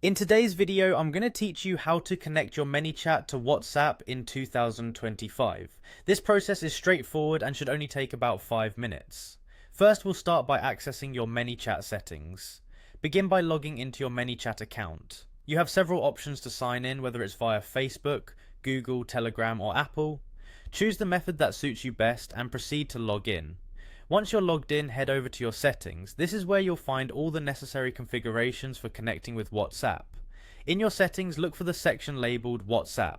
In today's video, I'm going to teach you how to connect your Manychat to WhatsApp in 2025. This process is straightforward and should only take about 5 minutes. First, we'll start by accessing your Manychat settings. Begin by logging into your Manychat account. You have several options to sign in, whether it's via Facebook, Google, Telegram, or Apple. Choose the method that suits you best and proceed to log in. Once you're logged in, head over to your settings. This is where you'll find all the necessary configurations for connecting with WhatsApp. In your settings, look for the section labeled WhatsApp.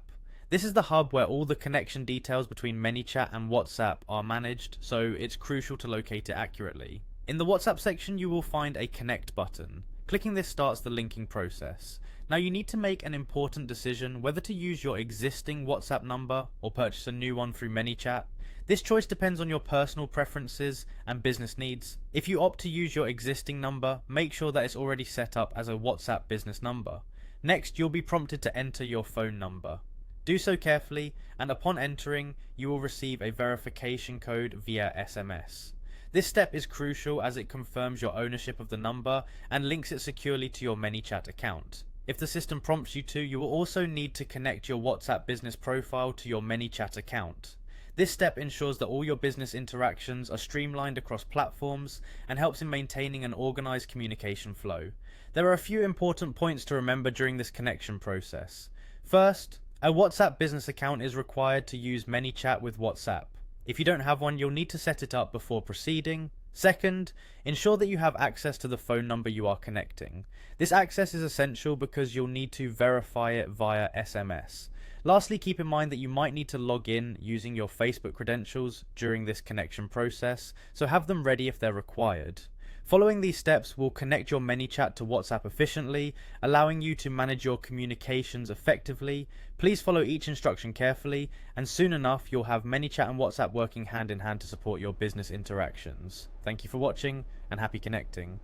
This is the hub where all the connection details between Manychat and WhatsApp are managed, so it's crucial to locate it accurately. In the WhatsApp section, you will find a connect button. Clicking this starts the linking process. Now you need to make an important decision whether to use your existing WhatsApp number or purchase a new one through Manychat. This choice depends on your personal preferences and business needs. If you opt to use your existing number, make sure that it's already set up as a WhatsApp business number. Next, you'll be prompted to enter your phone number. Do so carefully, and upon entering, you will receive a verification code via SMS. This step is crucial as it confirms your ownership of the number and links it securely to your Manychat account. If the system prompts you to, you will also need to connect your WhatsApp business profile to your Manychat account. This step ensures that all your business interactions are streamlined across platforms and helps in maintaining an organized communication flow. There are a few important points to remember during this connection process. First, a WhatsApp business account is required to use Manychat with WhatsApp. If you don't have one, you'll need to set it up before proceeding. Second, ensure that you have access to the phone number you are connecting. This access is essential because you'll need to verify it via SMS. Lastly, keep in mind that you might need to log in using your Facebook credentials during this connection process, so have them ready if they're required. Following these steps will connect your Manychat to WhatsApp efficiently, allowing you to manage your communications effectively. Please follow each instruction carefully, and soon enough you'll have Manychat and WhatsApp working hand in hand to support your business interactions. Thank you for watching, and happy connecting.